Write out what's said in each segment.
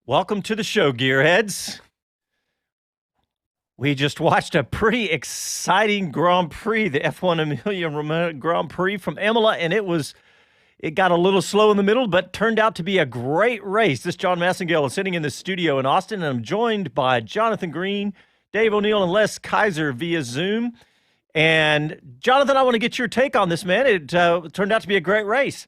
Welcome to the show, Gearheads. We just watched a pretty exciting Grand Prix, the F1 Emilia Romagna Grand Prix from Imola, and it got a little slow in the middle, but turned out to be a great race. This is John Massengale sitting in the studio in Austin, and I'm joined by Jonathan Green, Dave O'Neill, and Les Kaiser via Zoom. And Jonathan, I want to get your take on this, man. It turned out to be a great race.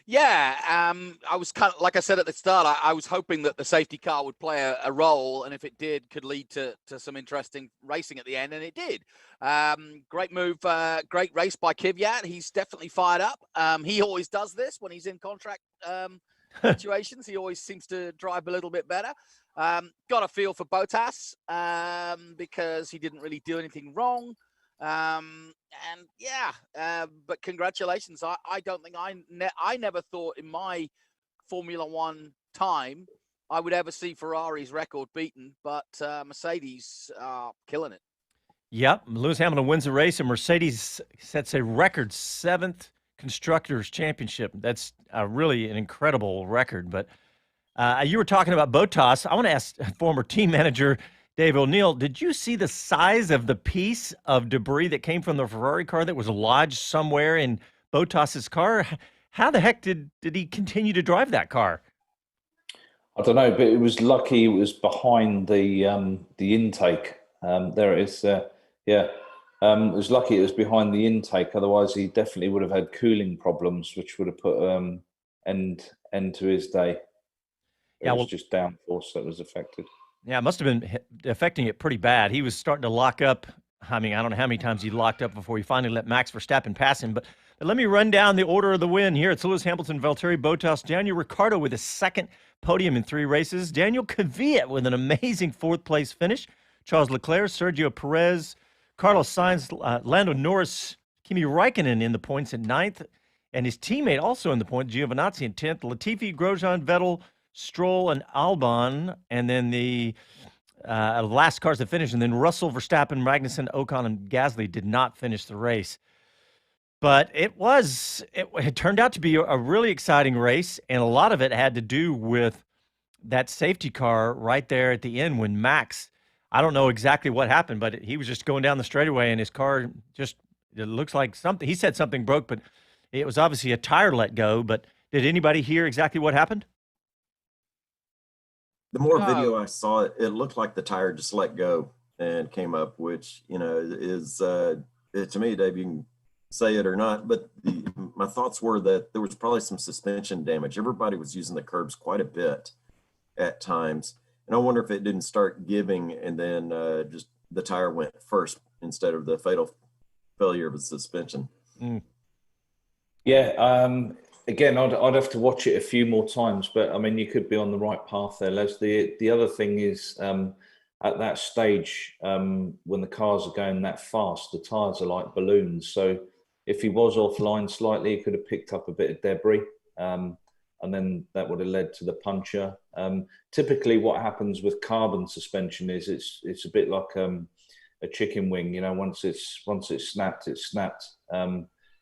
Yeah, I was kind of, like I said at the start, I was hoping that the safety car would play a role, and if it did, could lead to some interesting racing at the end, and it did. Great move, great race by Kvyat. He's definitely fired up. He always does this when he's in contract situations. He always seems to drive a little bit better. Got a feel for Bottas because he didn't really do anything wrong. But congratulations. I don't think I never thought in my Formula One time I would ever see Ferrari's record beaten, but Mercedes are killing it. Yep, Lewis Hamilton wins the race, and Mercedes sets a record 7th Constructors' Championship. That's really an incredible record. But you were talking about Bottas. I want to ask former team manager Dave O'Neill, did you see the size of the piece of debris that came from the Ferrari car that was lodged somewhere in Bottas's car? How the heck did he continue to drive that car? I don't know, but it was lucky it was behind the intake. There it is. It was lucky it was behind the intake. Otherwise, he definitely would have had cooling problems, which would have put end to his day. It was just downforce that was affected. Yeah, it must have been affecting it pretty bad. He was starting to lock up. I mean, I don't know how many times he locked up before he finally let Max Verstappen pass him. But let me run down the order of the win here. It's Lewis Hamilton, Valtteri Bottas, Daniel Ricciardo with his second podium in 3 races, Daniel Kvyat with an amazing 4th-place finish, Charles Leclerc, Sergio Perez, Carlos Sainz, Lando Norris, Kimi Räikkönen in the points at 9th, and his teammate also in the points, Giovinazzi in 10th, Latifi, Grosjean, Vettel, Stroll and Albon, and then the last cars that finished, and then Russell, Verstappen, Magnussen, Ocon, and Gasly did not finish the race. But it turned out to be a really exciting race, and a lot of it had to do with that safety car right there at the end when Max, I don't know exactly what happened, but he was just going down the straightaway, and his car it looks like something, he said something broke, but it was obviously a tire let go. But did anybody hear exactly what happened? The more video I saw, it looked like the tire just let go and came up, which, is, to me, Dave, you can say it or not, but my thoughts were that there was probably some suspension damage. Everybody was using the curbs quite a bit at times. And I wonder if it didn't start giving and then just the tire went first instead of the fatal failure of the suspension. Mm. Yeah, again, I'd have to watch it a few more times, but I mean, you could be on the right path there, Les. The other thing is, at that stage, when the cars are going that fast, the tyres are like balloons. So if he was offline slightly, he could have picked up a bit of debris, and then that would have led to the puncture. Typically, what happens with carbon suspension is it's a bit like a chicken wing. Once it's snapped, it's snapped.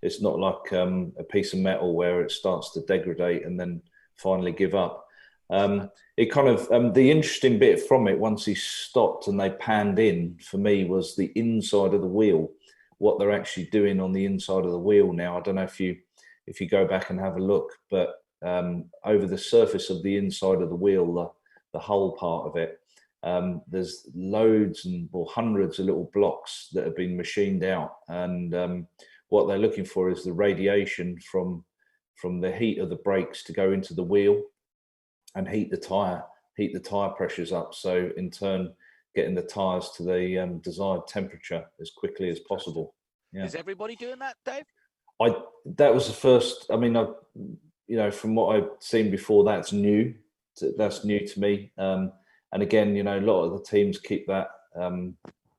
It's not like a piece of metal where it starts to degrade and then finally give up. It kind of, the interesting bit from it, once he stopped and they panned in, for me, was the inside of the wheel, what they're actually doing on the inside of the wheel now. I don't know if you go back and have a look, but over the surface of the inside of the wheel, the whole part of it, there's loads or hundreds of little blocks that have been machined out. And what they're looking for is the radiation from the heat of the brakes to go into the wheel and heat the tire pressures up. So in turn, getting the tires to the desired temperature as quickly as possible. Yeah. Is everybody doing that, Dave? That was the first. I mean, from what I've seen before, that's new. That's new to me. And again, a lot of the teams keep that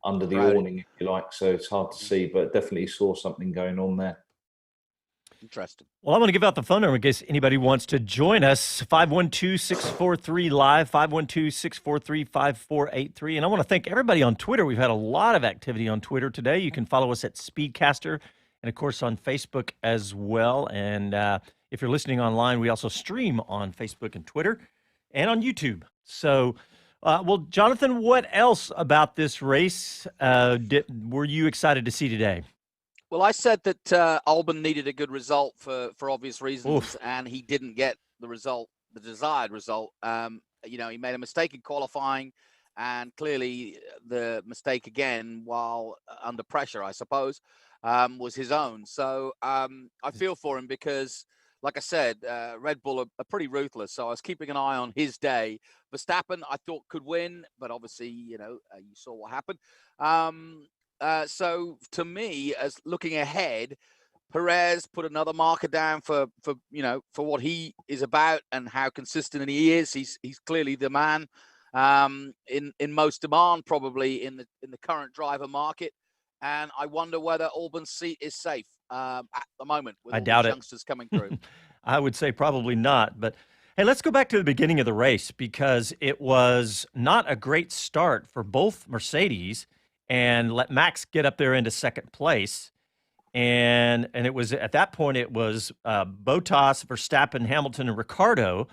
under the awning, if you like, so it's hard to see, but definitely saw something going on there. Interesting. Well, I'm going to give out the phone number in case anybody wants to join us. 512-643-LIVE, 512-643-5483. And I want to thank everybody on Twitter. We've had a lot of activity on Twitter today. You can follow us at Speedcaster and, of course, on Facebook as well. And if you're listening online, we also stream on Facebook and Twitter. and on YouTube. So, well, Jonathan, what else about this race were you excited to see today? Well, I said that Albon needed a good result for obvious reasons, Oof. and he didn't get the result, the desired result. You know, he made a mistake in qualifying, and clearly the mistake again, while under pressure, I suppose, was his own. So I feel for him because, like I said, Red Bull are pretty ruthless. So I was keeping an eye on his day. Verstappen, I thought could win, but obviously, you know, you saw what happened. So to me, as looking ahead, Perez put another marker down for you know, for what he is about and how consistent he is. He's clearly the man in most demand, probably in the current driver market. And I wonder whether Albon's seat is safe at the moment with I all doubt these it. youngsters coming through. I would say probably not. But hey, let's go back to the beginning of the race because it was not a great start for both Mercedes and let Max get up there into second place. And it was at that point it was Bottas, Verstappen, Hamilton, and Ricardo.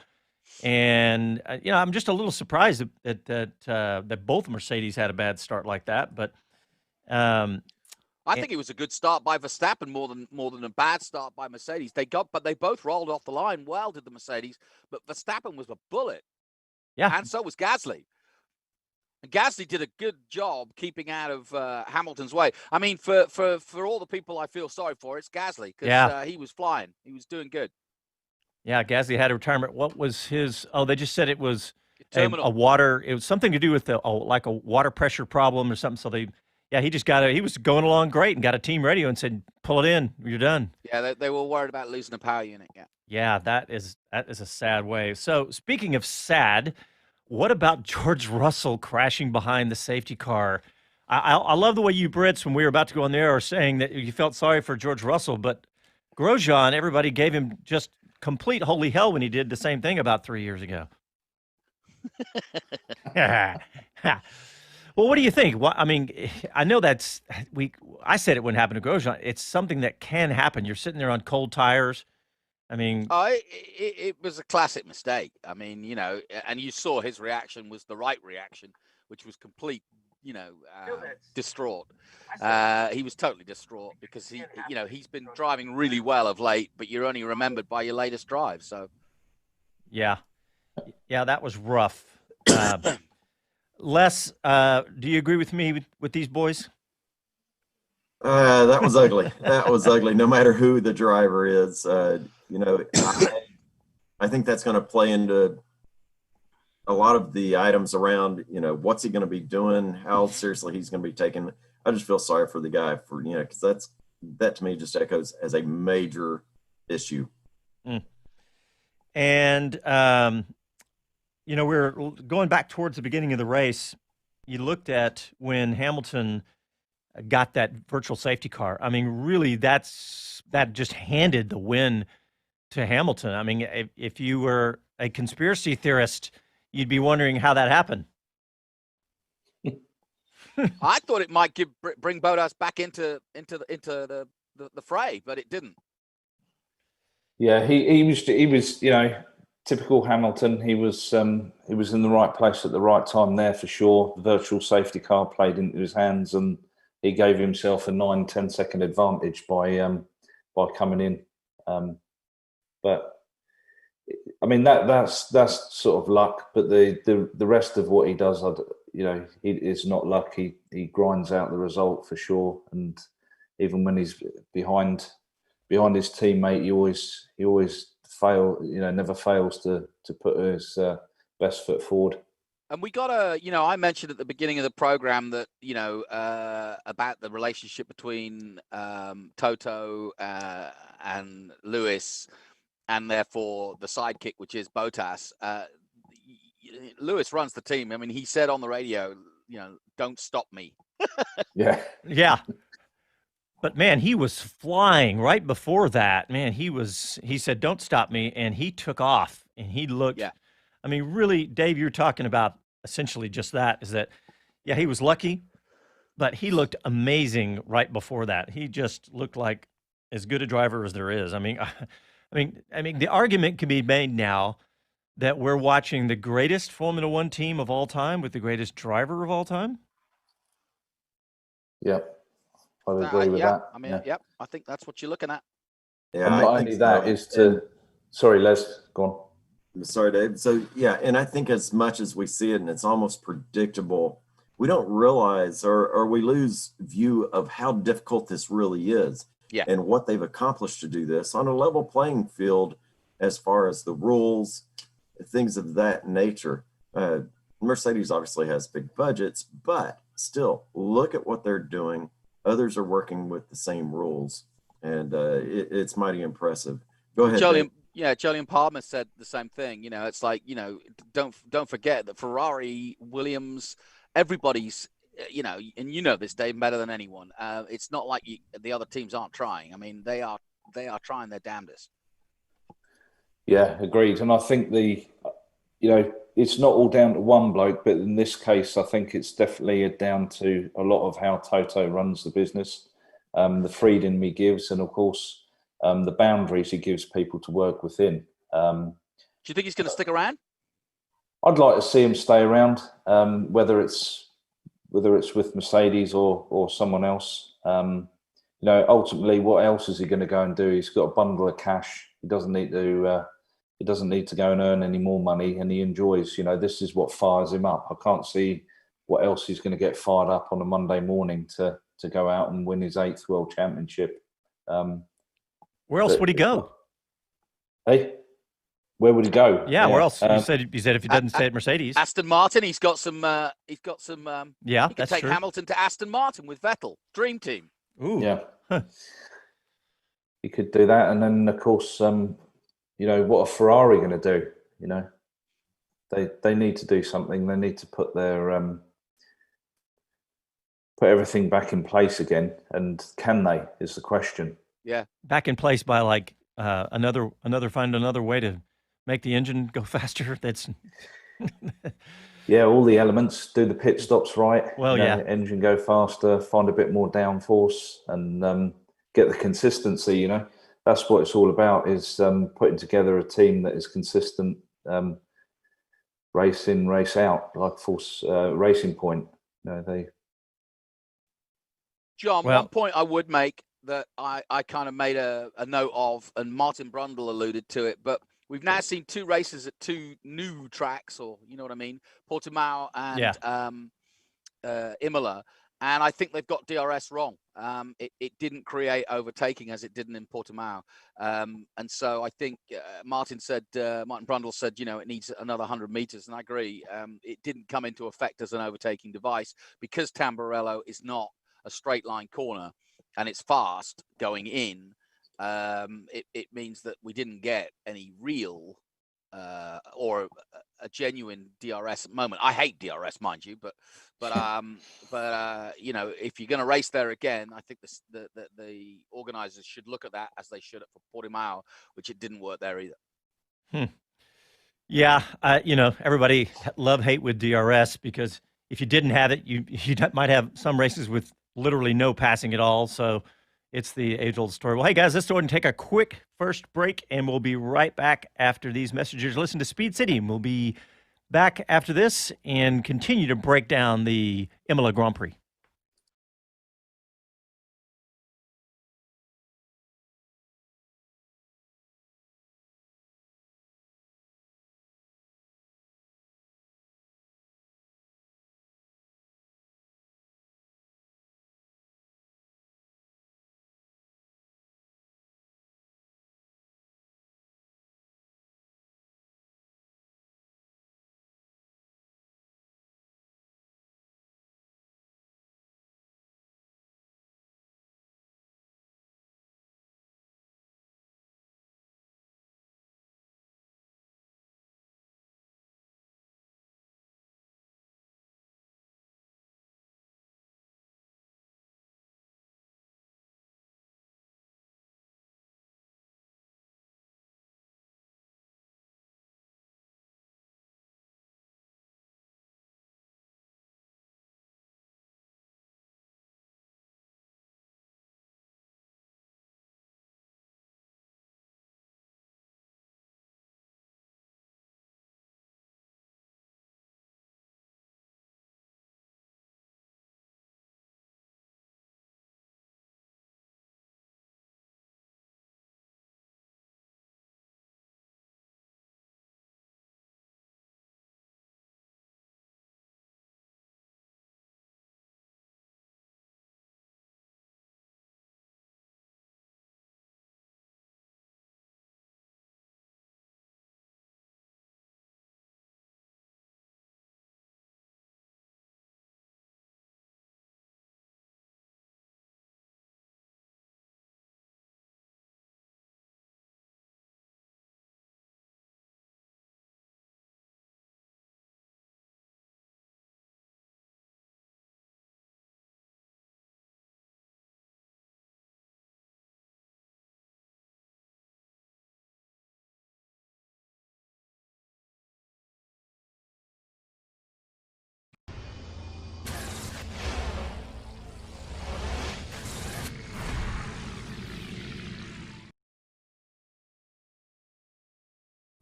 And you know, I'm just a little surprised that both Mercedes had a bad start like that. But I think it was a good start by Verstappen more than a bad start by Mercedes. They both rolled off the line well, did the Mercedes, but Verstappen was a bullet. yeah, And so was Gasly. And Gasly did a good job keeping out of Hamilton's way. I mean, for all the people I feel sorry for, it's Gasly because he was flying. He was doing good. yeah, Gasly had a retirement. What was his? Oh, they just said it was a Terminal. water. It was something to do with like a water pressure problem or something. So he just he was going along great and got a team radio and said, "Pull it in, you're done." Yeah, they were worried about losing a power unit. Yeah. Yeah, that is a sad way. So speaking of sad, what about George Russell crashing behind the safety car? I love the way you Brits, when we were about to go on there, are saying that you felt sorry for George Russell, but Grosjean, everybody gave him just complete holy hell when he did the same thing about 3 years ago. Well, what do you think? Well, I mean, I know I said it wouldn't happen to Grosjean. It's something that can happen. You're sitting there on cold tires. I mean, it was a classic mistake. I mean, you know, and you saw his reaction was the right reaction, which was complete, you know, distraught. He was totally distraught because he's been driving really well of late, but you're only remembered by your latest drive. So, yeah, that was rough. Les, do you agree with me with these boys? That was ugly. That was ugly. No matter who the driver is, you know, I think that's going to play into a lot of the items around, you know, what's he going to be doing, how seriously he's going to be taken. I just feel sorry for the guy for, you know, because that to me just echoes as a major issue. And, you know, we're going back towards the beginning of the race. You looked at when Hamilton got that virtual safety car. I mean, really, that just handed the win to Hamilton. I mean, if you were a conspiracy theorist, you'd be wondering how that happened. I thought it might bring Bottas back into the fray, but it didn't. Yeah, he was, you know, typical Hamilton. He was in the right place at the right time there for sure. The virtual safety car played into his hands, and he gave himself a 9-10 second advantage by coming in. But I mean that's sort of luck. But the rest of what he does, you know, he is not luck. He grinds out the result for sure. And even when he's behind his teammate, he always never fails to put his best foot forward. And we got I mentioned at the beginning of the program that, you know, about the relationship between Toto and Lewis, and therefore the sidekick, which is Bottas. Lewis runs the team. I mean, he said on the radio, you know, don't stop me. Yeah. But man, he was flying right before that. Man, he said, don't stop me. And he took off and he looked, I mean, really, Dave, you're talking about essentially just that, is that, yeah, he was lucky, but he looked amazing right before that. He just looked like as good a driver as there is. I mean, the argument can be made now that we're watching the greatest Formula One team of all time with the greatest driver of all time? Yep, I'd agree with yeah, that. I mean, yep, I think that's what you're looking at. Yeah, And I not think only that so. is to, sorry, Les, go on. Sorry, Dave. So yeah, and I think as much as we see it and it's almost predictable, we don't realize or we lose view of how difficult this really is. Yeah. And what they've accomplished to do this on a level playing field as far as the rules, things of that nature. Mercedes obviously has big budgets, but still look at what they're doing. Others are working with the same rules, and it's mighty impressive. Go ahead, Dave. Jolyon Palmer said the same thing. It's like, don't forget that Ferrari, Williams, everybody's, and this, Dave, better than anyone. It's not like the other teams aren't trying. I mean, they are trying their damnedest. Yeah, agreed. And I think it's not all down to one bloke, but in this case, I think it's definitely down to a lot of how Toto runs the business, the freedom he gives, and of course, the boundaries he gives people to work within. Do you think he's going to stick around? I'd like to see him stay around, whether it's with Mercedes or someone else. Ultimately, what else is he going to go and do? He's got a bundle of cash. He doesn't need to. He doesn't need to go and earn any more money, and he enjoys. This is what fires him up. I can't see what else he's going to get fired up on a Monday morning to go out and win his 8th World Championship. Where else would he go? Hey, where would he go? Yeah, where else? You said if he doesn't stay at Mercedes, Aston Martin. He's got some. Yeah, he could that's take true. Hamilton to Aston Martin with Vettel. Dream team. Ooh, yeah. He could do that, and then of course, what are Ferrari going to do? They need to do something. They need to put their put everything back in place again, and can they? Is the question. Yeah, back in place by like find another way to make the engine go faster. That's yeah, all the elements. Do the pit stops right. Well, yeah. Engine go faster. Find a bit more downforce, and get the consistency. That's what it's all about. Is putting together a team that is consistent, race in, race out, like Force Racing Point. John. One point I would make that I kind of made a note of, and Martin Brundle alluded to it, but we've now seen 2 races at 2 new tracks, or you know what I mean, Portimao and Imola, and I think they've got DRS wrong. It didn't create overtaking as it didn't in Portimao, and so I think Martin Brundle said, it needs another 100 meters, and I agree. It didn't come into effect as an overtaking device because Tamburello is not a straight line corner, and it's fast going in. It means that we didn't get any real or a genuine DRS moment. I hate DRS, mind you, but if you're going to race there again, I think the organizers should look at that as they should for Portimao, which it didn't work there either. Yeah, everybody love-hate with DRS, because if you didn't have it, you might have some races with literally no passing at all. So it's the age-old story. Well, hey, guys, let's go ahead and take a quick first break, and we'll be right back after these messages. Listen to Speed City, and we'll be back after this and continue to break down the Imola Grand Prix.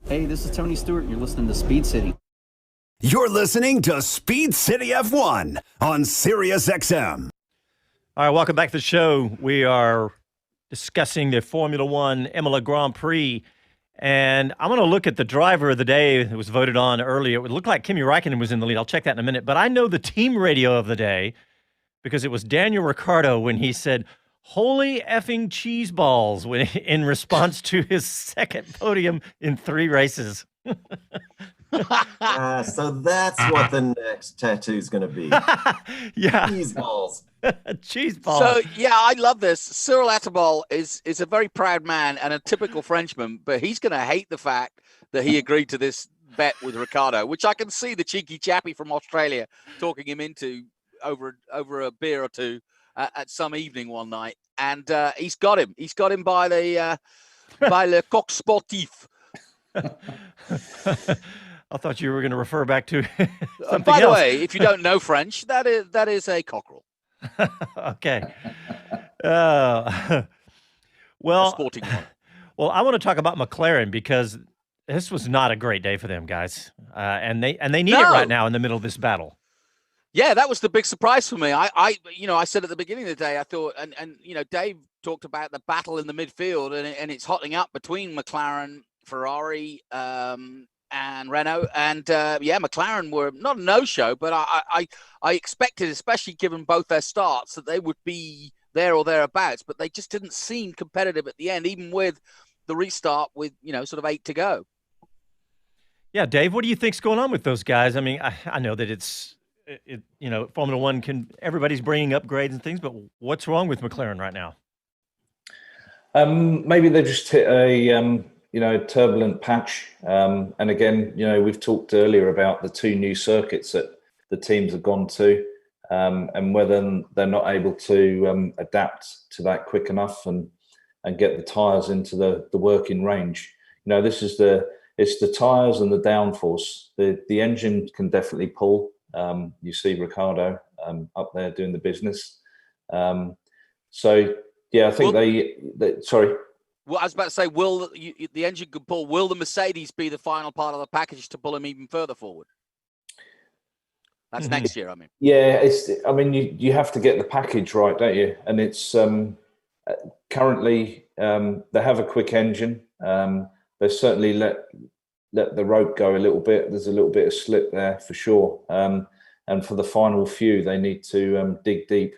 Hey, this is Tony Stewart. You're listening to Speed City. You're listening to Speed City F1 on Sirius XM. All right, welcome back to the show. We are discussing the Formula One Emilia Grand Prix. And I'm going to look at the driver of the day that was voted on earlier. It looked like Kimi Räikkönen was in the lead. I'll check that in a minute. But I know the team radio of the day because it was Daniel Ricciardo when he said, "Holy effing cheese balls," when in response to his second podium in 3 races. So that's what the next tattoo is going to be. Yeah. Cheese balls. Cheese balls. So yeah, I love this. Cyril Attabal is a very proud man and a typical Frenchman, but he's going to hate the fact that he agreed to this bet with Ricardo, which I can see the cheeky chappy from Australia talking him into over a beer or two at some evening one night, and he's got him. He's got him by the by le coq sportif. I thought you were going to refer back to something By the else. way, if you don't know French, that is a cockerel. Okay. A Well, sporting one. well, I want to talk about McLaren because this was not a great day for them, guys, and they need it No. right now in the middle of this battle. Yeah, that was the big surprise for me. I said at the beginning of the day, I thought, and Dave talked about the battle in the midfield, and it's hotting up between McLaren, Ferrari, and Renault, and McLaren were not a no-show, but I expected, especially given both their starts, that they would be there or thereabouts, but they just didn't seem competitive at the end, even with the restart with sort of 8 to go. Yeah, Dave, what do you think's going on with those guys? I mean, I know that it's Formula One everybody's bringing upgrades and things, but what's wrong with McLaren right now? Maybe they just hit a turbulent patch. And again, we've talked earlier about the 2 new circuits that the teams have gone to, and whether they're not able to adapt to that quick enough and get the tyres into the working range. It's the tyres and the downforce. The engine can definitely pull. You see Ricardo up there doing the business. So yeah, I think sorry. Well, I was about to say, will the engine could pull? Will the Mercedes be the final part of the package to pull him even further forward? That's next year, I mean. Yeah, you have to get the package right, don't you? And it's currently they have a quick engine. They certainly let the rope go a little bit. There's a little bit of slip there for sure. And for the final few, they need to dig deep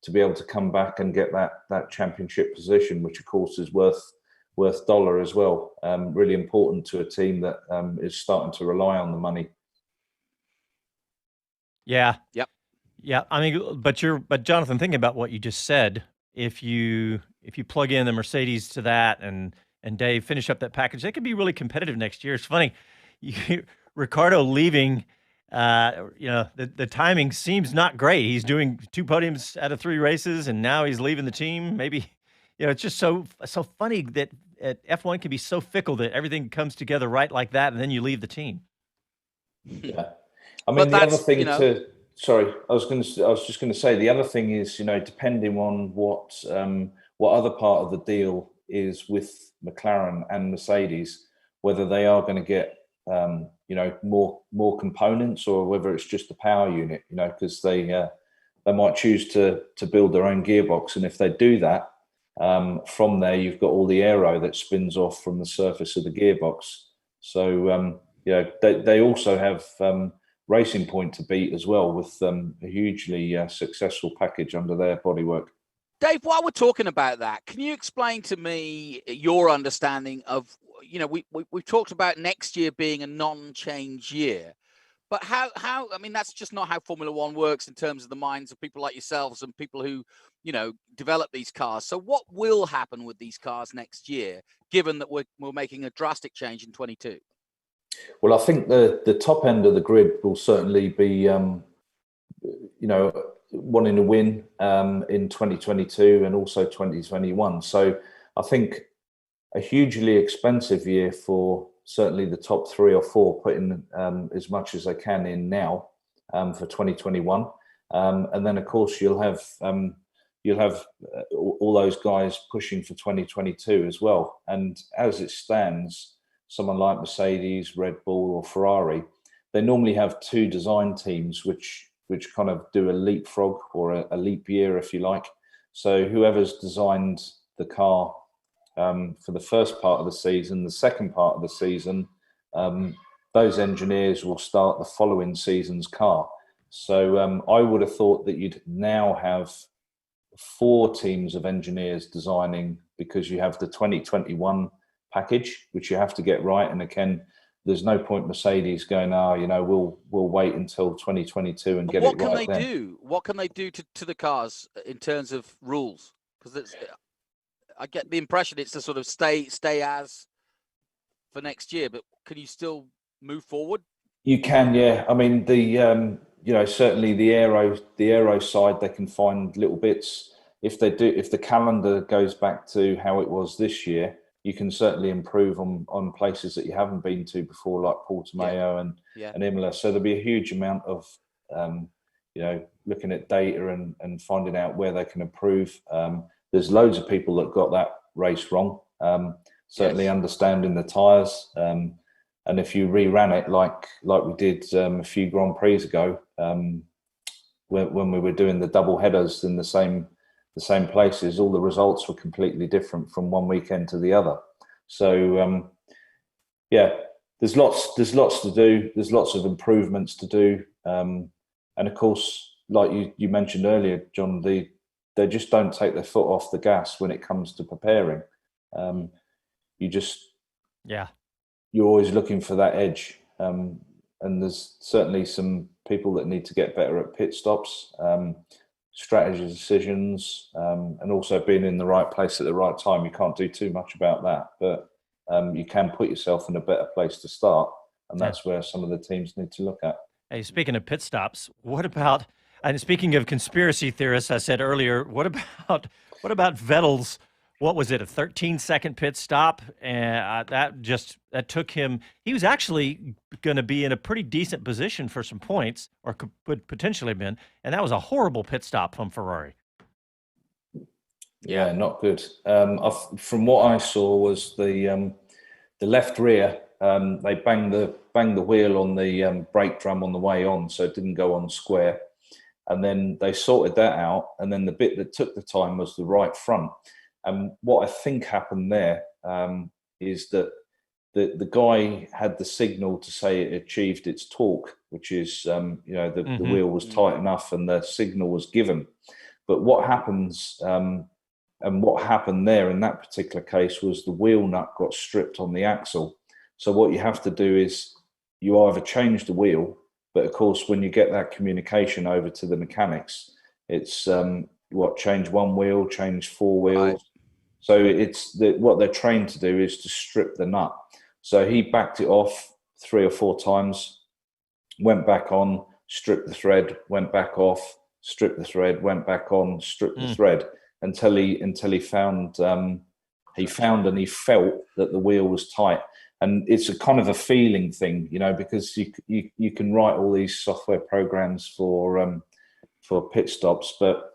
to be able to come back and get that championship position, which of course is worth dollar as well. Really important to a team that is starting to rely on the money. Yeah. Yep. Yeah. I mean, but Jonathan, thinking about what you just said, if you plug in the Mercedes to that and Dave finish up that package, they could be really competitive next year. It's funny, Ricardo leaving. The timing seems not great. He's doing 2 podiums out of 3 races, and now he's leaving the team. Maybe, it's just so funny that F1 can be so fickle that everything comes together right like that, and then you leave the team. Yeah, I mean, the other thing sorry, I was just going to say the other thing is, depending on what other part of the deal is with McLaren and Mercedes, whether they are going to get more components or whether it's just the power unit, because they might choose to build their own gearbox, and if they do that, from there you've got all the aero that spins off from the surface of the gearbox. So they also have Racing Point to beat as well, with a hugely successful package under their bodywork. Dave, while we're talking about that, can you explain to me your understanding of, we've talked about next year being a non-change year, but how, I mean, that's just not how Formula One works in terms of the minds of people like yourselves and people who, develop these cars. So what will happen with these cars next year, given that we're making a drastic change in 22? Well, I think the top end of the grid will certainly be, wanting to win in 2022 and also 2021. So I think a hugely expensive year for certainly the top 3 or 4, putting as much as they can in now for 2021. And then, of course, you'll have all those guys pushing for 2022 as well. And as it stands, someone like Mercedes, Red Bull, or Ferrari, they normally have two design teams which kind of do a leapfrog or a leap year, if you like. So whoever's designed the car for the first part of the season, the second part of the season, those engineers will start the following season's car. So I would have thought that you'd now have 4 teams of engineers designing, because you have the 2021 package, which you have to get right. And again, there's no point Mercedes going, we'll wait until 2022 and get it right. What can they do? What can they do to the cars in terms of rules? Because I get the impression it's to sort of stay as for next year, but can you still move forward? You can, yeah. I mean, certainly the aero side, they can find little bits. If the calendar goes back to how it was this year, you can certainly improve on places that you haven't been to before, like Portimao and Imola. So there'll be a huge amount of looking at data and finding out where they can improve. There's loads of people that got that race wrong. Certainly understanding the tyres. And if you reran it like we did a few Grand Prix ago, when we were doing the double headers in the same places, all the results were completely different from one weekend to the other. So there's lots to do. There's lots of improvements to do, and of course, like you mentioned earlier, John, they just don't take their foot off the gas when it comes to preparing. You're always looking for that edge, and there's certainly some people that need to get better at pit stops, strategy decisions, and also being in the right place at the right time. You can't do too much about that, but you can put yourself in a better place to start, and that's where some of the teams need to look at. Hey, speaking of pit stops, what about, and speaking of conspiracy theorists, I said earlier, what about Vettel's, what was it, a 13-second pit stop? And that took him, he was actually going to be in a pretty decent position for some points, or could potentially have been, and that was a horrible pit stop from Ferrari. Yeah, not good. From what I saw was the left rear, they banged the wheel on the brake drum on the way on, so it didn't go on square. And then they sorted that out, and then the bit that took the time was the right front. And what I think happened there is that the guy had the signal to say it achieved its torque, which is, the wheel was tight enough and the signal was given. But what happens, and what happened there in that particular case, was the wheel nut got stripped on the axle. So what you have to do is you either change the wheel, but of course, when you get that communication over to the mechanics, it's change one wheel, change 4 wheels. Right. So it's what they're trained to do is to strip the nut. So he backed it off 3 or 4 times, went back on, stripped the thread, went back off, stripped the thread, went back on, stripped the thread, until he found and he felt that the wheel was tight. And it's a kind of a feeling thing, because you can write all these software programs for pit stops, but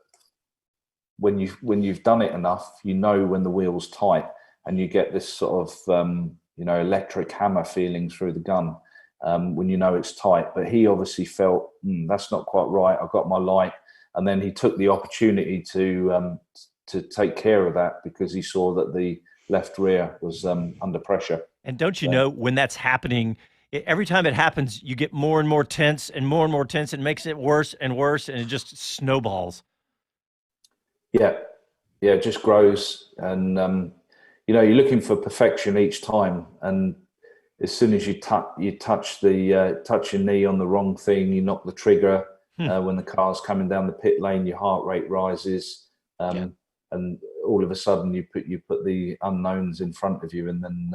when you've done it enough, when the wheel's tight, and you get this sort of electric hammer feeling through the gun when it's tight. But he obviously felt that's not quite right. I've got my light, and then he took the opportunity to take care of that, because he saw that the left rear was under pressure. And don't you know, when that's happening, every time it happens, you get more and more tense and more tense. It makes it worse and worse, and it just snowballs. Yeah, it just grows, and you're looking for perfection each time. And as soon as you touch your knee on the wrong thing, you knock the trigger. When the car's coming down the pit lane, your heart rate rises, and all of a sudden you put the unknowns in front of you, and then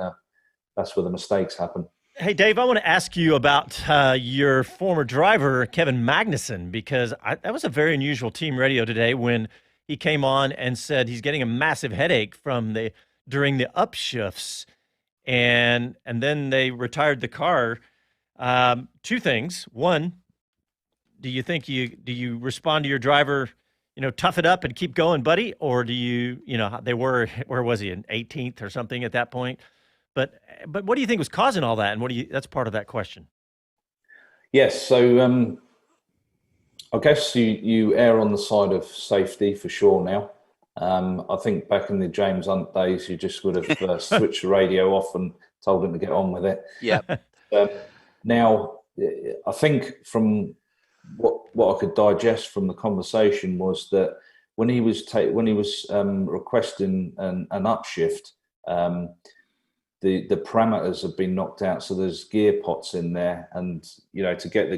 that's where the mistakes happen. Hey, Dave, I want to ask you about your former driver, Kevin Magnussen, because that was a very unusual team radio today when he came on and said he's getting a massive headache during the upshifts, and then they retired the car. 2 things. One, do you think do you respond to your driver, tough it up and keep going, buddy, or do you, they were, where was he, in 18th or something at that point? But what do you think was causing all that? And that's part of that question. Yes, so I guess you err on the side of safety for sure now. I think back in the James Hunt days, you just would have switched the radio off and told him to get on with it. Yeah. Now, I think from what I could digest from the conversation was that when he was requesting an upshift, the parameters have been knocked out, so there's gear pots in there, and to get the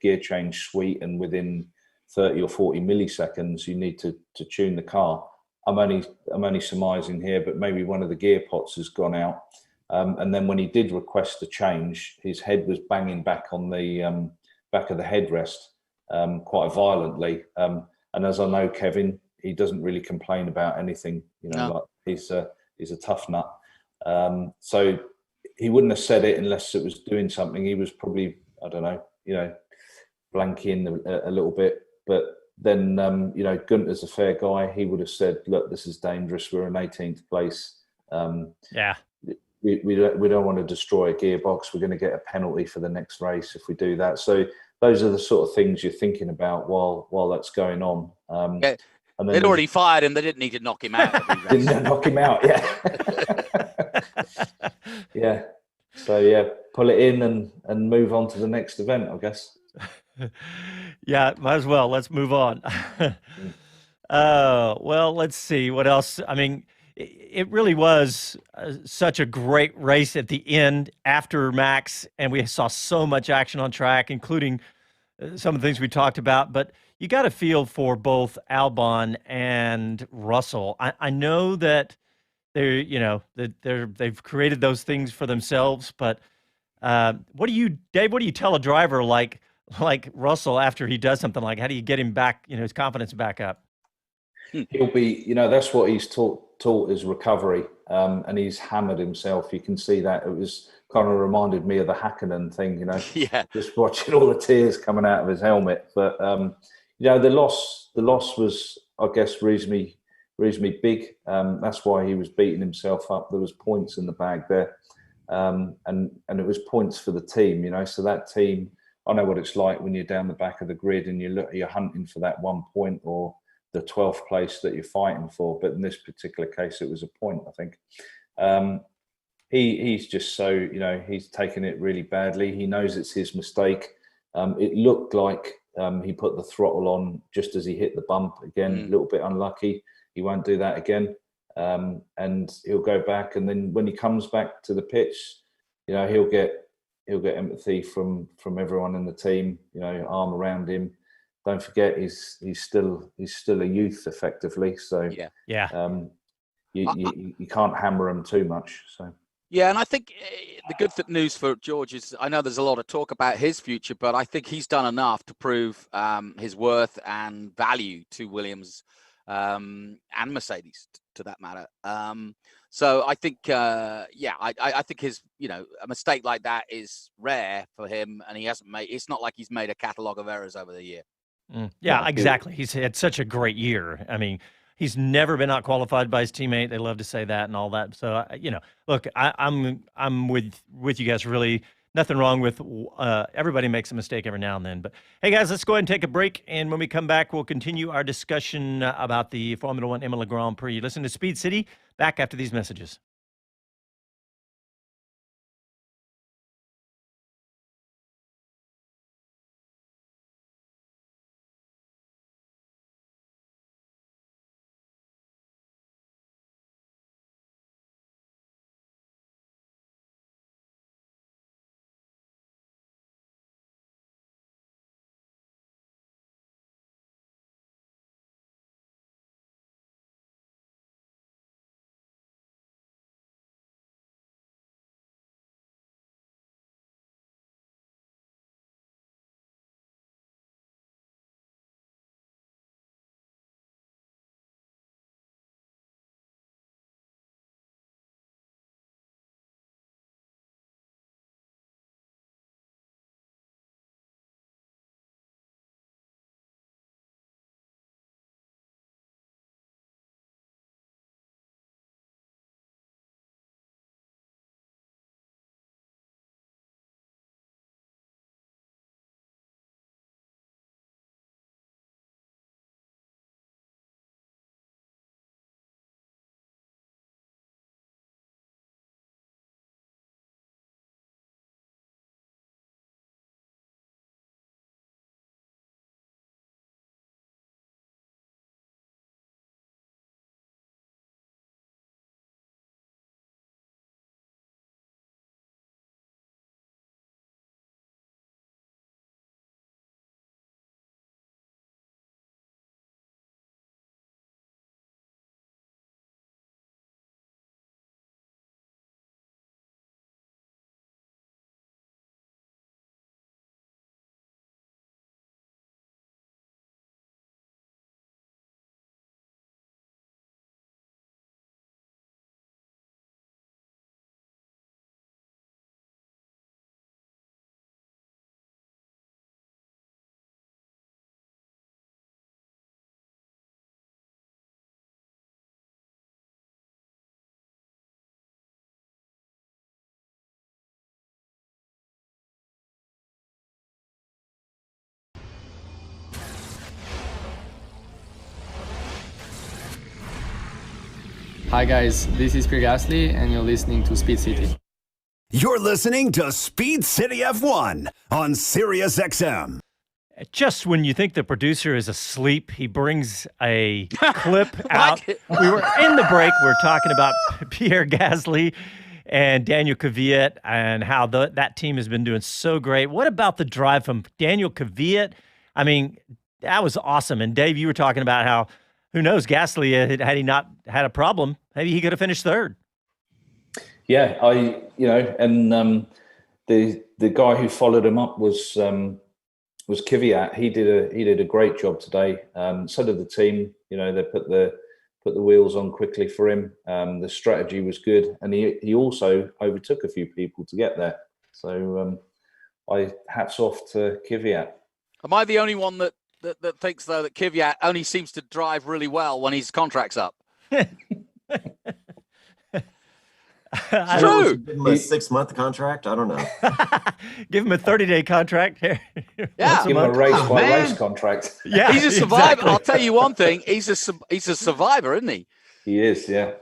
gear change sweet and within 30 or 40 milliseconds, you need to tune the car. I'm only surmising here, but maybe one of the gear pots has gone out, and then when he did request a change, his head was banging back on the back of the headrest quite violently. And as I know Kevin, he doesn't really complain about anything. No. Like he's a tough nut. So he wouldn't have said it unless it was doing something. He was probably, I don't know, blanking a little bit. But then, Gunter's a fair guy. He would have said, look, this is dangerous. We're in 18th place. Yeah. We don't want to destroy a gearbox. We're going to get a penalty for the next race if we do that. So those are the sort of things you're thinking about while that's going on. Yeah. And They'd already fired him. They didn't need to knock him out. Didn't knock him out, yeah. Yeah. So, yeah, pull it in and move on to the next event, I guess. Yeah, might as well. Let's move on. Well, let's see. What else? I mean, it really was such a great race at the end after Max, and we saw so much action on track, including some of the things we talked about. But you got to feel for both Albon and Russell. I know that they've created those things for themselves, but what do you, Dave? What do you tell a driver like Russell after he does something like? How do you get him back? His confidence back up. He'll be, that's what he's taught is recovery, and he's hammered himself. You can see that. It was kind of reminded me of the Hakkinen thing, Yeah. just watching all the tears coming out of his helmet. But the loss was, I guess, reasonably big. That's why he was beating himself up. There was points in the bag there, and it was points for the team. So that team, I know what it's like when you're down the back of the grid and you're hunting for that 1 point or the 12th place that you're fighting for. But in this particular case, it was a point, I think. He's just so, he's taken it really badly. He knows it's his mistake. It looked like he put the throttle on just as he hit the bump again. A little bit unlucky. He won't do that again. And he'll go back. And then when he comes back to the pitch, he'll get empathy from everyone in the team, arm around him. Don't forget, he's still a youth effectively. So yeah. You can't hammer him too much. So. Yeah, and I think the good news for George is I know there's a lot of talk about his future, but I think he's done enough to prove his worth and value to Williams and Mercedes, to that matter. So I think, I think his, a mistake like that is rare for him, and it's not like he's made a catalogue of errors over the year. Yeah, exactly. He's had such a great year. I mean, he's never been out-qualified by his teammate. They love to say that and all that. So, look, I'm with you guys, really. Nothing wrong with everybody makes a mistake every now and then. But, hey, guys, let's go ahead and take a break. And when we come back, we'll continue our discussion about the Formula One Emilia Grand Prix. Listen to Speed City, back after these messages. Hi guys, this is Pierre Gasly and you're listening to Speed City. You're listening to Speed City F1 on Sirius XM. Just when you think the producer is asleep, he brings a clip out. We were in the break. We were talking about Pierre Gasly and Daniel Kvyat and how that team has been doing so great. What about the drive from Daniel Kvyat? I mean, that was awesome. And Dave, you were talking about how, who knows, Gasly, had he not had a problem, maybe he could have finished third. Yeah, and the guy who followed him up was Kvyat. He did a great job today. So did the team. They put the wheels on quickly for him. The strategy was good, and he also overtook a few people to get there. So I hats off to Kvyat. Am I the only one that thinks, though, that Kvyat only seems to drive really well when his contract's up? It's true. Give him a 6-month contract. I don't know. Give him a 30-day contract. Yeah, give him a race contract. Yeah, he's a survivor. Exactly. I'll tell you one thing: he's a survivor, isn't he? He is. Yeah.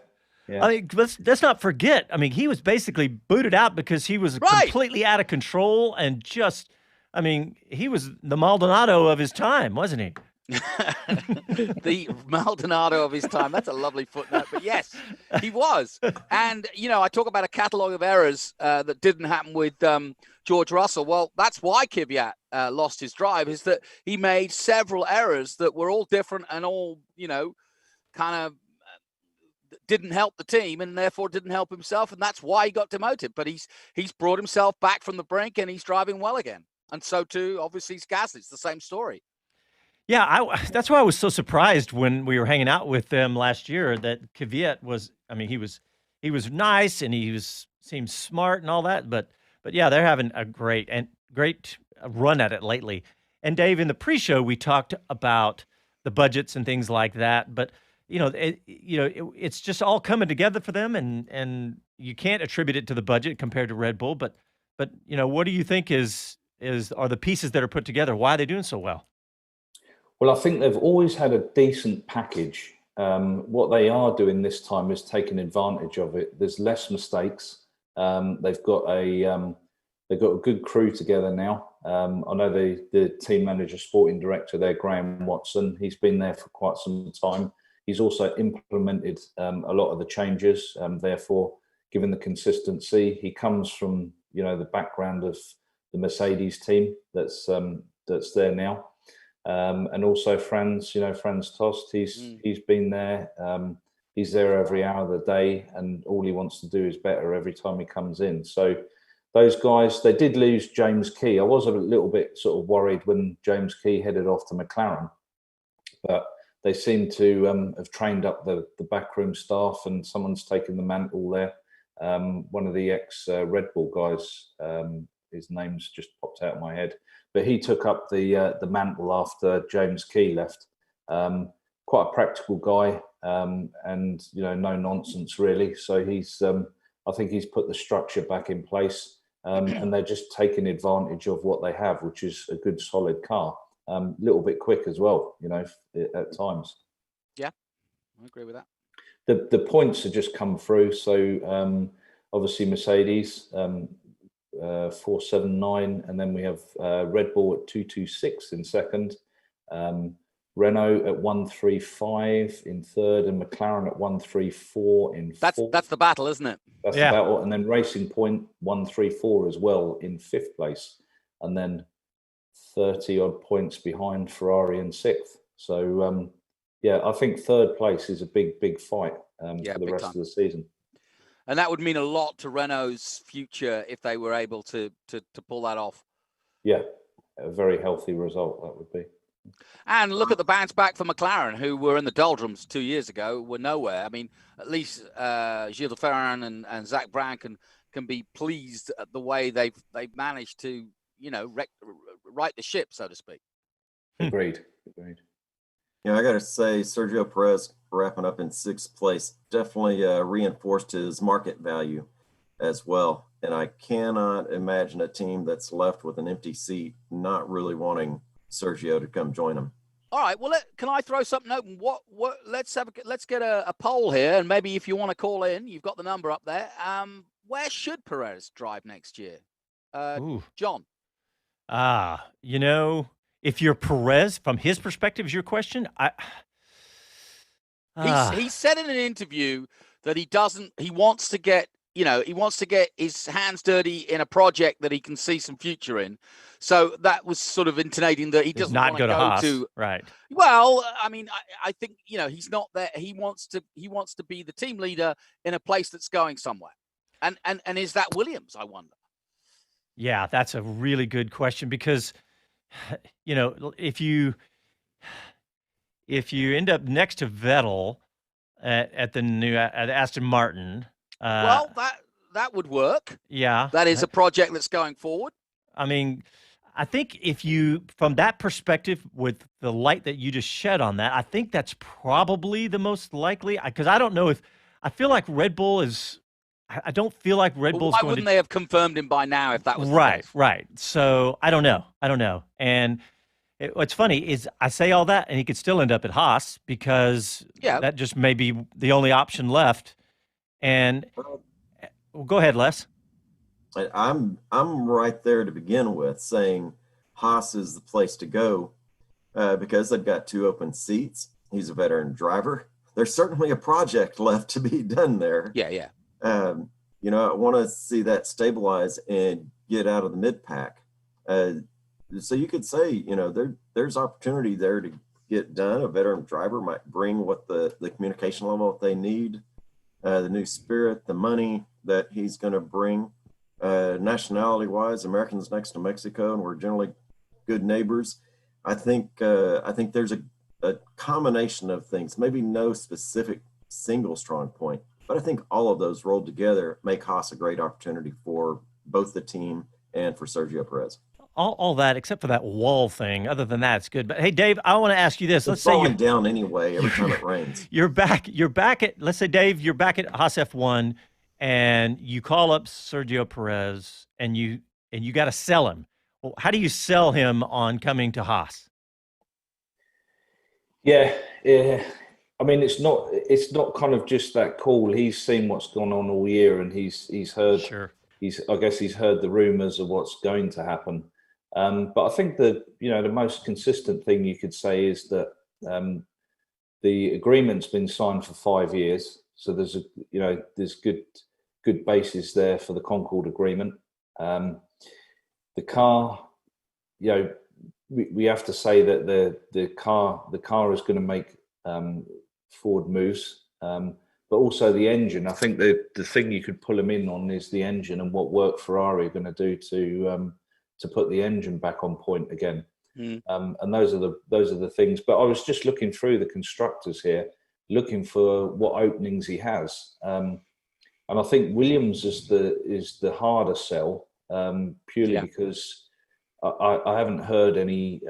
I mean, let's not forget. I mean, he was basically booted out because he was completely out of control and just. I mean, he was the Maldonado of his time, wasn't he? The Maldonado of his time. That's a lovely footnote. But yes, he was. And, I talk about a catalogue of errors that didn't happen with George Russell. Well, that's why Kvyat lost his drive, is that he made several errors that were all different and all, kind of didn't help the team and therefore didn't help himself. And that's why he got demoted. But he's brought himself back from the brink and he's driving well again. And so too, obviously, Gasly. It's the same story. Yeah, that's why I was so surprised when we were hanging out with them last year that Kvyat was. I mean, he was nice and seemed smart and all that. But yeah, they're having a great run at it lately. And Dave, in the pre-show, we talked about the budgets and things like that. But it's just all coming together for them, and you can't attribute it to the budget compared to Red Bull. But what do you think are the pieces that are put together? Why are they doing so well? Well, I think they've always had a decent package. What they are doing this time is taking advantage of it. There's less mistakes. They've got a good crew together now. I know the team manager, sporting director there, Graham Watson. He's been there for quite some time. He's also implemented a lot of the changes, therefore given the consistency. He comes from the background of the Mercedes team that's there now. And also Franz Tost, he's been there. He's there every hour of the day, and all he wants to do is better every time he comes in. So those guys, they did lose James Key. I was a little bit sort of worried when James Key headed off to McLaren, but they seem to have trained up the backroom staff, and someone's taken the mantle there. One of the ex-Red Bull guys, his name's just popped out of my head, but he took up the mantle after James Key left. Quite a practical guy, and no nonsense really. So I think he's put the structure back in place, and they're just taking advantage of what they have, which is a good solid car. Little bit quick as well, at times. Yeah, I agree with that. The points have just come through. So obviously Mercedes 479, and then we have Red Bull at 226 in second, Renault at 135 in third, and McLaren at 134 in fourth. That's the battle, isn't it? That's the battle, and then Racing Point 134 as well in fifth place, and then 30 odd points behind Ferrari in sixth. So I think third place is a big fight for the rest of the season. And that would mean a lot to Renault's future if they were able to pull that off. Yeah, a very healthy result that would be. And look at the bounce back for McLaren, who were in the doldrums 2 years ago, were nowhere. I mean, at least Gilles de Ferran and Zach Brown can be pleased at the way they've managed to, right the ship, so to speak. Agreed. Yeah, I got to say, Sergio Perez wrapping up in sixth place definitely reinforced his market value as well. And I cannot imagine a team that's left with an empty seat not really wanting Sergio to come join them. All right. Well, can I throw something open? Let's get a poll here, and maybe if you want to call in, you've got the number up there. Where should Perez drive next year? John. If you're Perez, from his perspective, is your question? He said in an interview that he wants to get his hands dirty in a project that he can see some future in. So that was sort of intonating that he doesn't want to go to right. Well, I mean, I think he's not there. He wants to be the team leader in a place that's going somewhere. And is that Williams? I wonder. Yeah, that's a really good question because, if you end up next to Vettel at the new at Aston Martin, well, that would work. Yeah, that is a project that's going forward. I mean, I think from that perspective, with the light that you just shed on that, I think that's probably the most likely. Because I don't know I feel like Red Bull is. I don't feel like Red Bull's why going wouldn't they have confirmed him by now if that was right? The case? Right. So I don't know. And what's funny is I say all that, and he could still end up at Haas because that just may be the only option left. And go ahead, Les. I'm right there to begin with, saying Haas is the place to go because they've got 2 open seats. He's a veteran driver. There's certainly a project left to be done there. Yeah. I want to see that stabilize and get out of the mid pack. So you could say, there's opportunity there to get done. A veteran driver might bring what the communication level that they need, the new spirit, the money that he's going to bring. Nationality wise, Americans next to Mexico, and we're generally good neighbors. I think there's a combination of things, maybe no specific single strong point, but I think all of those rolled together make Haas a great opportunity for both the team and for Sergio Perez. All that except for that wall thing. Other than that, it's good. But hey, Dave, I want to ask you this. Let's say you're down anyway every time it rains. You're back at. Let's say, Dave, you're back at Haas F1, and you call up Sergio Perez, and you got to sell him. Well, how do you sell him on coming to Haas? Yeah. I mean, it's not kind of just that call. He's seen what's gone on all year, and he's heard. Sure. I guess he's heard the rumors of what's going to happen. But I think that the most consistent thing you could say is that the agreement's been signed for 5 years, so there's good basis there for the Concord agreement. The car, we have to say that the car is going to make forward moves, but also the engine. I think the thing you could pull them in on is the engine and what work Ferrari are going to do to put the engine back on point again. And those are the things. But I was just looking through the constructors here, looking for what openings he has, and I think Williams is the harder sell, purely because I haven't heard any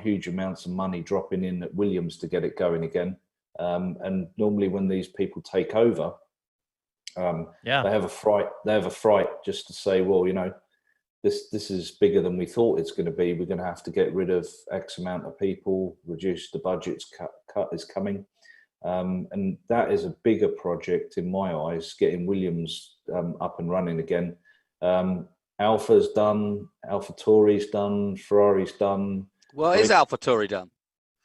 huge amounts of money dropping in at Williams to get it going again. And normally when these people take over, they have a fright. They have a fright just to say, well, this is bigger than we thought it's going to be. We're going to have to get rid of X amount of people, reduce the budgets. Cut is coming, and that is a bigger project in my eyes. Getting Williams up and running again. Alpha's done, AlphaTauri's done, Ferrari's done. Well, is AlphaTauri done?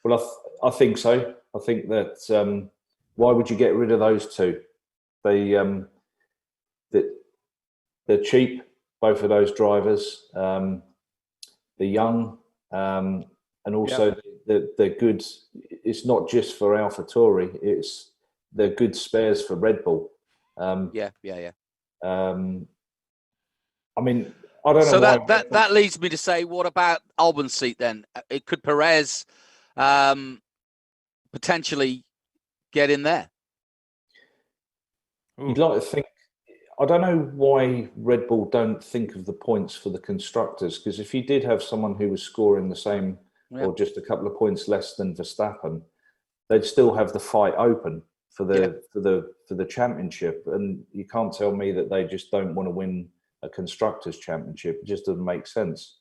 Well, I think so. I think that why would you get rid of those two? They're cheap, both of those drivers. They're young, and also they're good. It's not just for AlphaTauri. They're good spares for Red Bull. I mean, I don't know. So that leads me to say, what about Albon's seat then? Could Perez potentially get in there? You'd like to think. I don't know why Red Bull don't think of the points for the constructors, because if you did have someone who was scoring the same or just a couple of points less than Verstappen, they'd still have the fight open for the championship. And you can't tell me that they just don't want to win a constructors championship. It just doesn't make sense.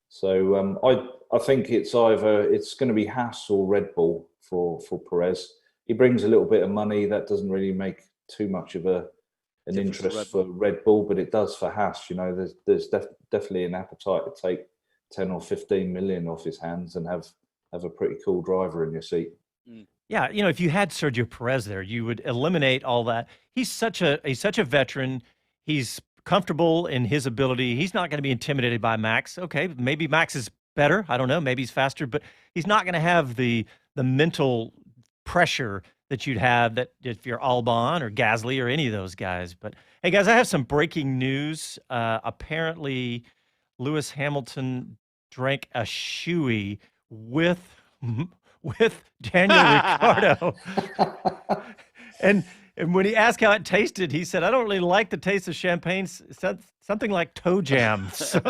So I think it's going to be Haas or Red Bull for Perez. He brings a little bit of money that doesn't really make too much of an interest for Red Bull, but it does for Haas. You know, there's definitely an appetite to take 10 or 15 million off his hands and have a pretty cool driver in your seat. Yeah, you know, if you had Sergio Perez there, you would eliminate all that. He's such a veteran. He's comfortable in his ability. He's not going to be intimidated by Max. Okay, maybe Max is better. I don't know. Maybe he's faster, but he's not going to have the mental pressure that you'd have that if you're Albon or Gasly or any of those guys. But hey, guys, I have some breaking news. Apparently, Lewis Hamilton drank a shoey with Daniel Ricciardo. and when he asked how it tasted, he said, "I don't really like the taste of champagne. Something like toe jam." So.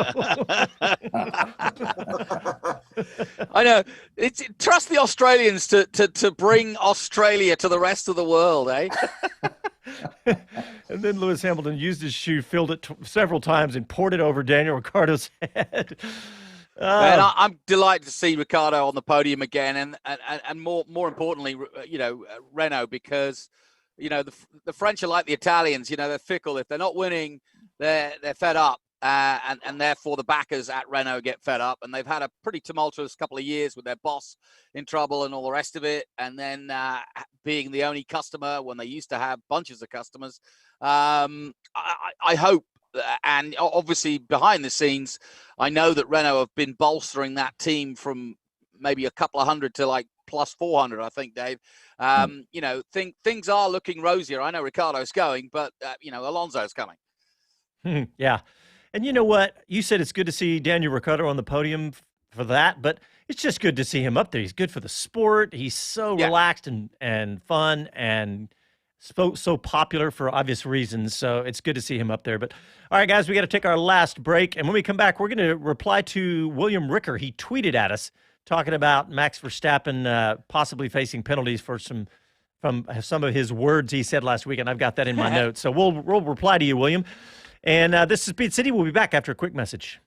I know. Trust the Australians to bring Australia to the rest of the world, eh? And then Lewis Hamilton used his shoe, filled it several times, and poured it over Daniel Ricciardo's head. And I'm delighted to see Ricciardo on the podium again, and more importantly, you know, Renault, because you know the French are like the Italians. You know, they're fickle. If they're not winning, they're fed up, and therefore the backers at Renault get fed up. And they've had a pretty tumultuous couple of years with their boss in trouble and all the rest of it, and then being the only customer when they used to have bunches of customers. I hope. And obviously behind the scenes, I know that Renault have been bolstering that team from maybe a couple of hundred to like plus 400, I think, Dave. You know, things are looking rosier. I know Ricciardo's going, but, you know, Alonso's coming. Yeah. And you know what? You said it's good to see Daniel Ricciardo on the podium for that, but it's just good to see him up there. He's good for the sport. He's so relaxed and fun and so popular for obvious reasons. So it's good to see him up there. But all right, guys, we got to take our last break. And when we come back, we're going to reply to William Ricker. He tweeted at us talking about Max Verstappen possibly facing penalties for from some of his words he said last week. And I've got that in my notes. So we'll reply to you, William. And this is Speed City. We'll be back after a quick message.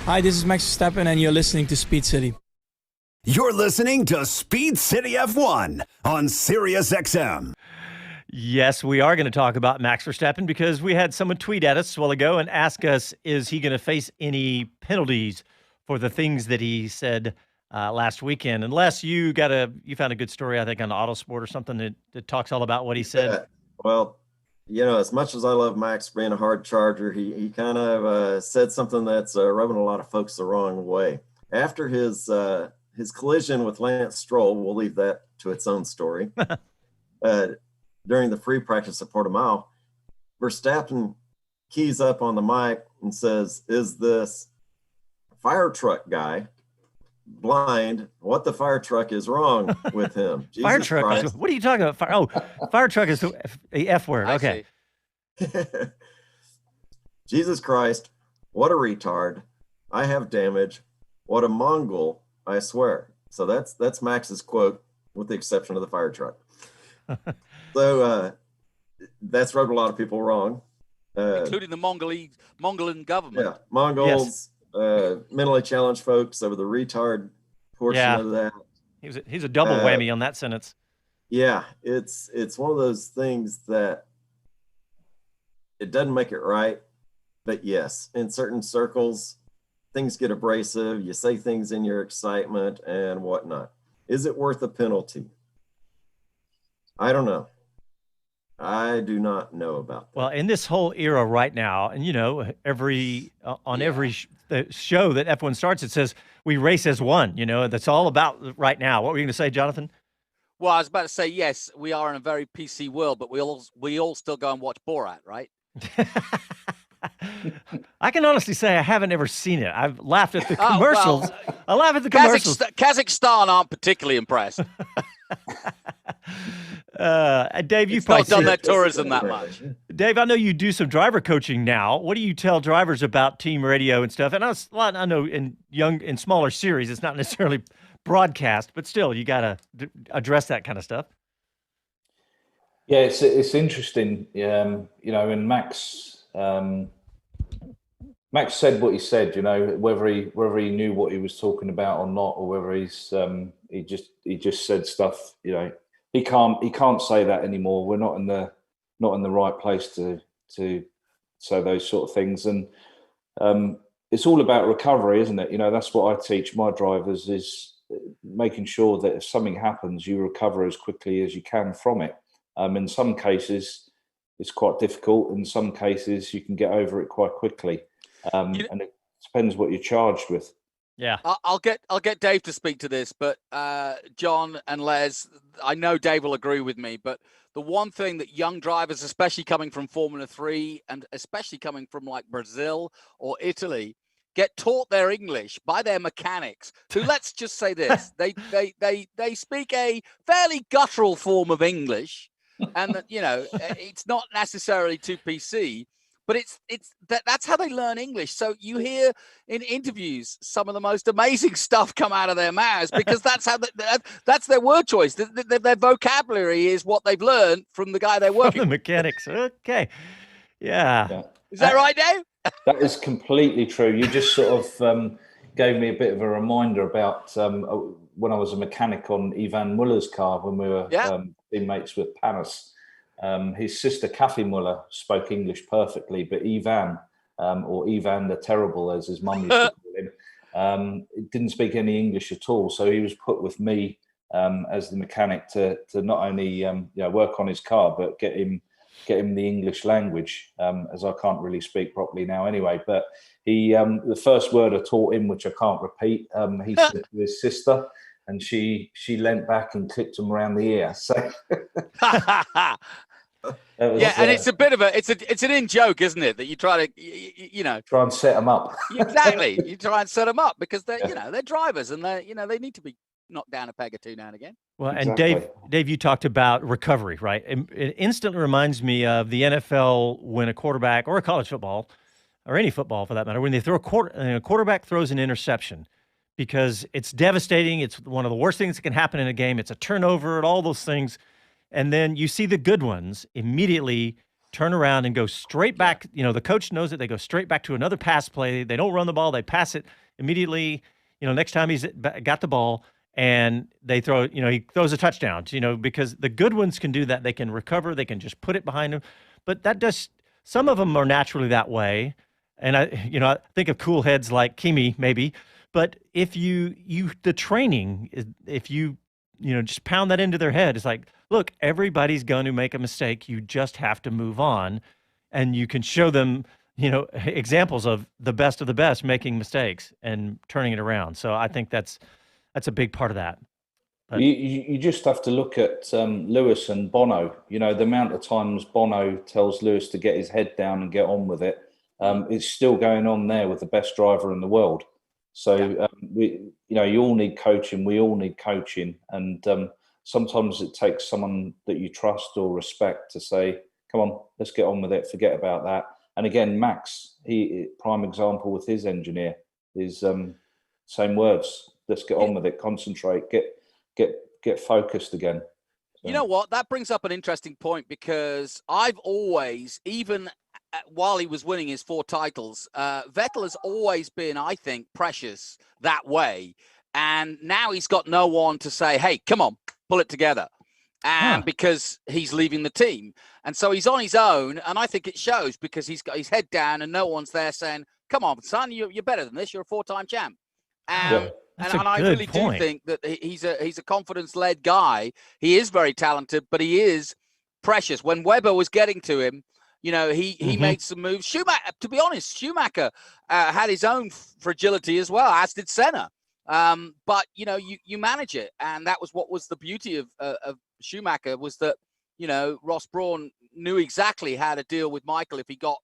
Hi, this is Max Verstappen, and you're listening to Speed City. You're listening to Speed City F1 on Sirius XM. Yes, we are going to talk about Max Verstappen because we had someone tweet at us a while ago and ask us, is he going to face any penalties for the things that he said last weekend? Unless you found a good story, I think, on Autosport or something that talks all about what he said. Yeah. Well, as much as I love Max being a hard charger, he kind of said something that's rubbing a lot of folks the wrong way. After his collision with Lance Stroll, we'll leave that to its own story. During the free practice at Portimao, Verstappen keys up on the mic and says, "Is this fire truck guy blind? What the fire truck is wrong with him?" Fire truck? Christ. What are you talking about? Fire truck is the F word. Okay. Jesus Christ, what a retard. I have damage. What a Mongol, I swear. So that's Max's quote, with the exception of the fire truck. So that's rubbed a lot of people wrong. Including the Mongolian government. Yeah, Mongols, mentally challenged folks over the retard portion of that. He's a double whammy on that sentence. Yeah, it's one of those things that it doesn't make it right. But yes, in certain circles, things get abrasive. You say things in your excitement and whatnot. Is it worth a penalty? I don't know. I do not know about that. Well, in this whole era right now, and every show that F1 starts, it says we race as one. That's all about right now. What were you going to say, Jonathan? Well, I was about to say, yes, we are in a very PC world, but we all still go and watch Borat, right? I can honestly say I haven't ever seen it. I've laughed at the commercials. I laugh at the commercials. Kazakhstan aren't particularly impressed. Dave, you've not done that tourism that much. Dave, I know you do some driver coaching now. What do you tell drivers about team radio and stuff? And I know in smaller series, it's not necessarily broadcast, but still, you got to address that kind of stuff. Yeah, it's interesting. And Max said what he said. Whether he knew what he was talking about or not, or whether he just said stuff. He can't say that anymore. We're not in the right place to say those sort of things. And it's all about recovery, isn't it? That's what I teach my drivers, is making sure that if something happens, you recover as quickly as you can from it. In some cases, it's quite difficult. In some cases, you can get over it quite quickly. And it depends what you're charged with. Yeah, I'll get Dave to speak to this, but John and Les, I know Dave will agree with me. But the one thing that young drivers, especially coming from Formula 3 and especially coming from like Brazil or Italy, get taught their English by their mechanics, who, let's just say this, they speak a fairly guttural form of English, and that it's not necessarily too PC. But that's how they learn English. So you hear in interviews some of the most amazing stuff come out of their mouths, because that's how that's their word choice. Their vocabulary is what they've learned from the guy they're working with. The mechanics. Okay. Yeah. Is that right, Dave? That is completely true. You just sort of gave me a bit of a reminder about when I was a mechanic on Ivan Muller's car when we were teammates with Panis. His sister Kathy Muller spoke English perfectly, but Ivan, or Ivan the Terrible, as his mum used to call him, didn't speak any English at all. So he was put with me as the mechanic to not only work on his car, but get him the English language, as I can't really speak properly now anyway. But he, the first word I taught him, which I can't repeat, he said to his sister, and she leant back and clipped him around the ear. So. And it's a bit of it's an in joke, isn't it? That you try to, try and set them up. Exactly. You try and set them up because they're, they're drivers, and they need to be knocked down a peg or two now and again. Well, exactly. And Dave, you talked about recovery, right? It instantly reminds me of the NFL when a quarterback, or a college football, or any football for that matter, when they throw a quarterback throws an interception, because it's devastating. It's one of the worst things that can happen in a game. It's a turnover and all those things. And then you see the good ones immediately turn around and go straight back. The coach knows it. They go straight back to another pass play. They don't run the ball. They pass it immediately. Next time he's got the ball. and they throw, he throws a touchdown, because the good ones can do that. They can recover. They can just put it behind them. But some of them are naturally that way. And I think of cool heads like Kimi maybe, but if the training is, if you just pound that into their head, it's like, look, everybody's going to make a mistake. You just have to move on, and you can show them, examples of the best making mistakes and turning it around. So I think that's a big part of that. But you just have to look at Lewis and Bono. The amount of times Bono tells Lewis to get his head down and get on with it. It's still going on there with the best driver in the world. So you all need coaching. We all need coaching, and sometimes it takes someone that you trust or respect to say, "Come on, let's get on with it. Forget about that." And again, Max, prime example with his engineer, is same words. Let's get on with it. Concentrate. Get focused again. So. You know what? That brings up an interesting point, because I've always, even while he was winning his 4 titles, Vettel has always been, I think, precious that way. And now he's got no one to say, hey, come on, pull it together. And because he's leaving the team. And so he's on his own. And I think it shows, because he's got his head down and no one's there saying, come on, son, you're better than this. You're a 4-time champ. And I really do think that he's a confidence-led guy. He is very talented, but he is precious. When Webber was getting to him, he made some moves. Schumacher, to be honest, had his own fragility as well, as did Senna. But you manage it, and that was what was the beauty of Schumacher, was that Ross Brawn knew exactly how to deal with Michael if he got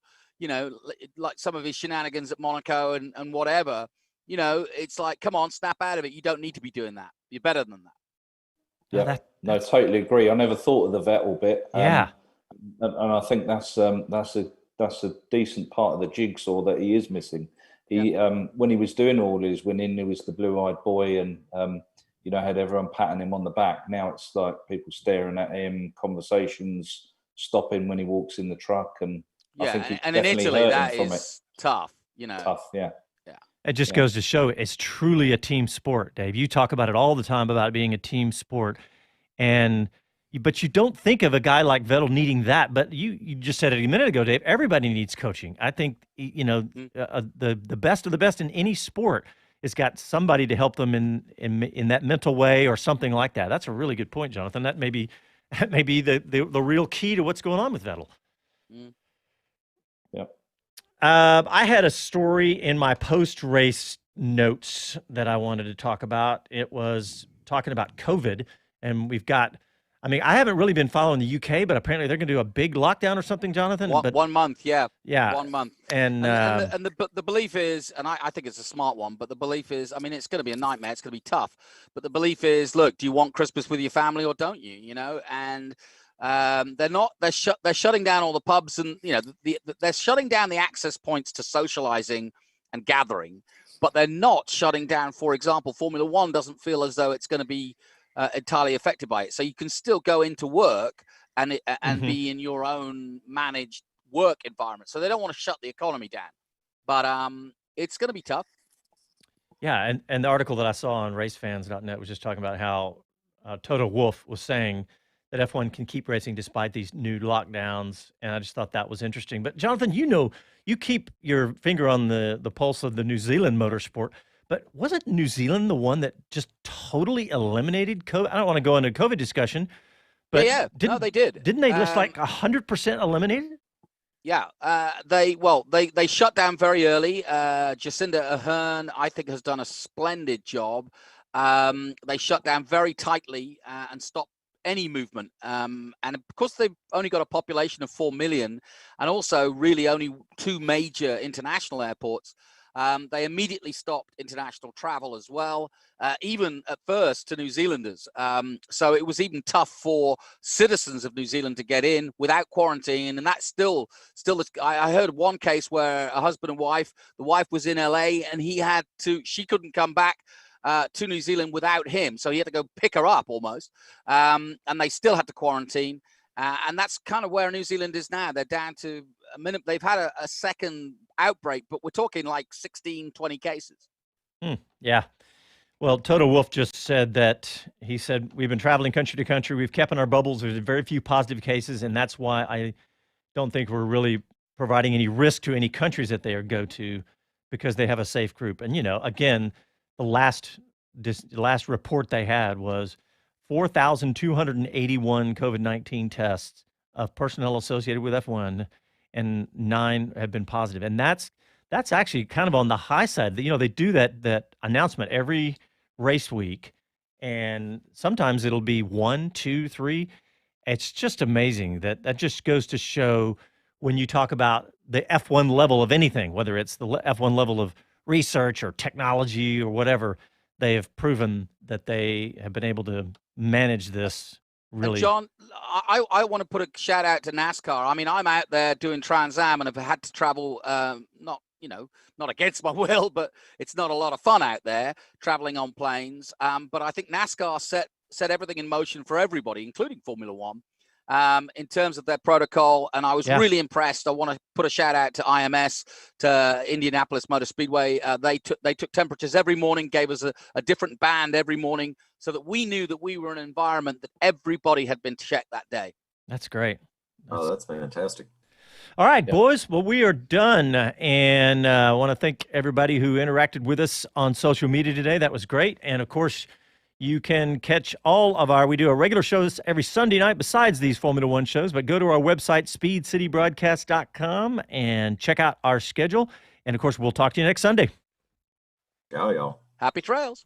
like some of his shenanigans at Monaco and whatever. It's like, come on, snap out of it. You don't need to be doing that. You're better than that. Yeah, no, totally agree. I never thought of the Vettel bit. Yeah. And I think that's a decent part of the jigsaw that he is missing. He when he was doing all his winning, he was the blue-eyed boy, and had everyone patting him on the back. Now it's like people staring at him, conversations stopping when he walks in the truck, and I think and in Italy that is tough. Tough, yeah. It just goes to show it's truly a team sport, Dave. You talk about it all the time about it being a team sport, but you don't think of a guy like Vettel needing that. But you just said it a minute ago, Dave. Everybody needs coaching. I think the best of the best in any sport has got somebody to help them in that mental way or something like that. That's a really good point, Jonathan. That may be the real key to what's going on with Vettel. Yep. I had a story in my post-race notes that I wanted to talk about. It was talking about COVID, and I haven't really been following the UK, but apparently they're going to do a big lockdown or something, Jonathan. 1 month, yeah. Yeah. 1 month. And the belief is, and I think it's a smart one, but the belief is, it's going to be a nightmare. It's going to be tough. But the belief is, look, do you want Christmas with your family or don't you? And they're shutting down all the pubs, and they're shutting down the access points to socializing and gathering, but they're not shutting down, for example, Formula One doesn't feel as though it's going to be entirely affected by it. So you can still go into work and be in your own managed work environment. So they don't want to shut the economy down, but it's going to be tough. Yeah. And the article that I saw on racefans.net was just talking about how Toto Wolff was saying that F1 can keep racing despite these new lockdowns. And I just thought that was interesting. But Jonathan, you keep your finger on the pulse of the New Zealand motorsport. But wasn't New Zealand the one that just totally eliminated COVID? I don't want to go into a COVID discussion, but no, they did. Didn't they just 100% eliminate it? Yeah, they shut down very early. Jacinda Ardern, I think, has done a splendid job. They shut down very tightly and stopped any movement. And because they've only got a population of 4 million, and also really only 2 major international airports, they immediately stopped international travel as well, even at first to New Zealanders. So it was even tough for citizens of New Zealand to get in without quarantine. And that's still I heard one case where a husband and wife, the wife was in LA and she couldn't come back to New Zealand without him. So he had to go pick her up almost. And they still had to quarantine. And that's kind of where New Zealand is now. They're down to a minute. They've had a second outbreak, but we're talking like 16, 20 cases. Yeah. Well, Toto Wolff just said that he said, we've been traveling country to country. We've kept in our bubbles. There's very few positive cases. And that's why I don't think we're really providing any risk to any countries that they go to because they have a safe group. And, again, the last report they had was 4,281 COVID-19 tests of personnel associated with F1, and 9 have been positive. And that's actually kind of on the high side. They do that announcement every race week, and sometimes it'll be 1, 2, 3. It's just amazing that just goes to show when you talk about the F1 level of anything, whether it's the F1 level of research or technology or whatever, they have proven that they have been able to manage this really. And John, I want to put a shout out to NASCAR. I mean, I'm out there doing Trans Am and have had to travel, not against my will, but it's not a lot of fun out there traveling on planes. But I think NASCAR set everything in motion for everybody, including Formula One, in terms of their protocol. And I was really impressed. I want to put a shout out to IMS, to Indianapolis Motor Speedway. They took temperatures every morning, gave us a different band every morning so that we knew that we were in an environment that everybody had been checked that day. That's great. That's fantastic. All right, boys. Well, we are done. And I want to thank everybody who interacted with us on social media today. That was great. And, of course, you can catch we do our regular shows every Sunday night besides these Formula One shows, but go to our website, speedcitybroadcast.com, and check out our schedule. And, of course, we'll talk to you next Sunday. Ciao, y'all. Happy trails.